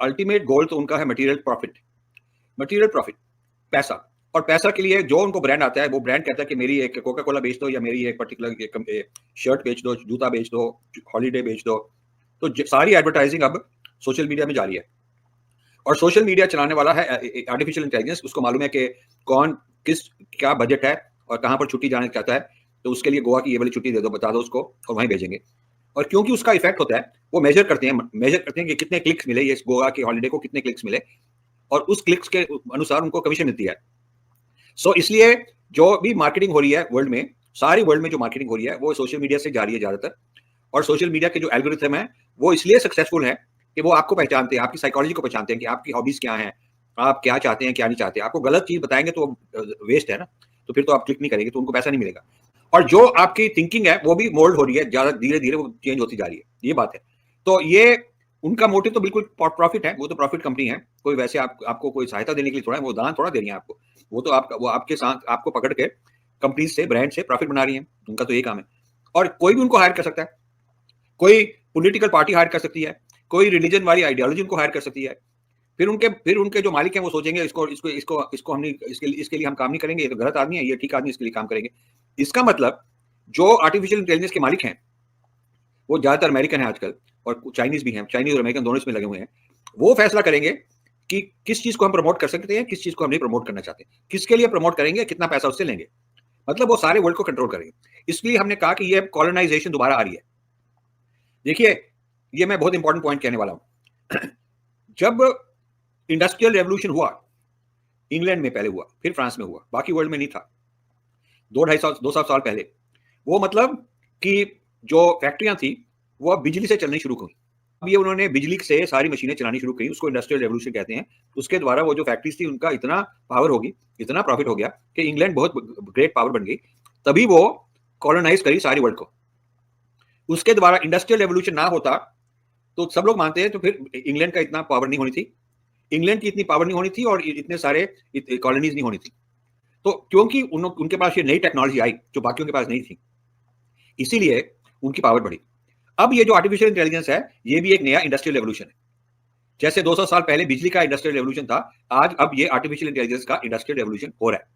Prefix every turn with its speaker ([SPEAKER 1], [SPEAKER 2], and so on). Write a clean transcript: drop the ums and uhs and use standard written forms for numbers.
[SPEAKER 1] Ultimate goal तो उनका है मटेरियल प्रॉफिट, पैसा। और पैसा के लिए जो उनको ब्रांड आता है, वो ब्रांड कहता है कि मेरी एक कोका कोला बेच दो, या मेरी एक पर्टिकुलर शर्ट बेच दो, जूता बेच दो, हॉलीडे बेच दो। तो सारी एडवर्टाइजिंग अब सोशल मीडिया में जारी है, और सोशल मीडिया चलाने वाला है आर्टिफिशियल इंटेलिजेंस। उसको मालूम है कि कौन किस क्या बजट है और कहाँ पर छुट्टी जाना चाहता है, तो उसके लिए गोवा की ये वाली छुट्टी दे दो, बता दो उसको, और वहीं भेजेंगे। और क्योंकि उसका इफेक्ट होता है, वो मेजर करते हैं कि कितने क्लिक्स मिले, ये गोवा की हॉलीडे को कितने क्लिक्स मिले, और उस क्लिक्स के अनुसार उनको कमीशन मिलती है। सो इसलिए जो भी मार्केटिंग हो रही है वर्ल्ड में, सारी वर्ल्ड में जो मार्केटिंग हो रही है वो सोशल मीडिया से जा रही है ज्यादातर। और सोशल मीडिया के जो एल्गोरिथम है वो इसलिए सक्सेसफुल है कि वो आपको पहचानते हैं, आपकी साइकोलॉजी को पहचानते हैं कि आपकी हॉबीज क्या हैं, आप क्या चाहते हैं क्या नहीं चाहते। आपको गलत चीज बताएंगे तो वेस्ट है ना, तो फिर तो आप क्लिक नहीं करेंगे, तो उनको पैसा नहीं मिलेगा। और जो आपकी थिंकिंग है वो भी मोल्ड हो रही है, ज्यादा धीरे धीरे वो चेंज होती जा रही है, ये बात है। तो ये उनका मोटिव तो बिल्कुल प्रॉफिट है, वो तो प्रॉफिट कंपनी है। कोई वैसे आपको कोई सहायता देने के लिए थोड़ा है, वो दान थोड़ा दे रही है आपको। वो तो वो आपके साथ आपको पकड़ के कंपनीज से, ब्रांड से प्रॉफिट बना रही है, उनका तो यही काम है। और कोई भी उनको हायर कर सकता है, कोई पॉलिटिकल पार्टी हायर कर सकती है, कोई रिलीजन वाली आइडियोलॉजी उनको हायर कर सकती है। फिर उनके जो मालिक हैं वो सोचेंगे इसको इसको इसको इसको हमने इसके लिए हम काम नहीं करेंगे, ये तो गलत आदमी है, ये ठीक आदमी, इसके लिए काम करेंगे। इसका मतलब जो आर्टिफिशियल इंटेलिजेंस के मालिक हैं वो ज्यादातर अमेरिकन है आजकल, और चाइनीज भी हैं, चाइनीज और अमेरिकन दोनों इसमें लगे हुए हैं। वो फैसला करेंगे कि किस चीज को हम प्रमोट कर सकते हैं, किस चीज को हम नहीं प्रमोट करना चाहते, किसके लिए प्रमोट करेंगे, कितना पैसा उससे लेंगे। मतलब वो सारे वर्ल्ड को कंट्रोल करेंगे। इसलिए हमने कहा कि ये कॉलोनाइजेशन दोबारा आ रही है। देखिए, ये मैं बहुत इंपॉर्टेंट पॉइंट कहने वाला हूं। जब इंडस्ट्रियल रेवोल्यूशन हुआ, इंग्लैंड में पहले हुआ, फिर फ्रांस में हुआ, बाकी वर्ल्ड में नहीं था। 200 साल पहले वो, मतलब कि जो फैक्ट्रियां थी वो अब बिजली से चलनी शुरू हुई। अब ये उन्होंने बिजली से सारी मशीनें चलानी शुरू की, उसको इंडस्ट्रियल रेवोल्यूशन कहते हैं। उसके द्वारा वो जो फैक्ट्रीज थी उनका इतना पावर होगी, इतना प्रॉफिट हो गया कि इंग्लैंड बहुत ग्रेट पावर बन गई। तभी वो कॉलोनाइज करी सारी वर्ल्ड को। उसके द्वारा इंडस्ट्रियल रेवोल्यूशन ना होता तो सब लोग मानते हैं तो फिर इंग्लैंड का इतना पावर नहीं होनी थी, इंग्लैंड की इतनी पावर नहीं होनी थी, और इतने सारे कॉलोनीज नहीं होनी थी। तो क्योंकि उनके पास ये नई टेक्नोलॉजी आई जो बाकियों के पास नहीं थी, इसीलिए उनकी पावर बढ़ी। अब ये जो आर्टिफिशियल इंटेलिजेंस है ये भी एक नया इंडस्ट्रियल रेवोल्यूशन है। जैसे 200 साल पहले बिजली का इंडस्ट्रियल रेवोल्यूशन था, आज अब ये आर्टिफिशियल इंटेलिजेंस का इंडस्ट्रियल रेवोल्यूशन हो रहा है।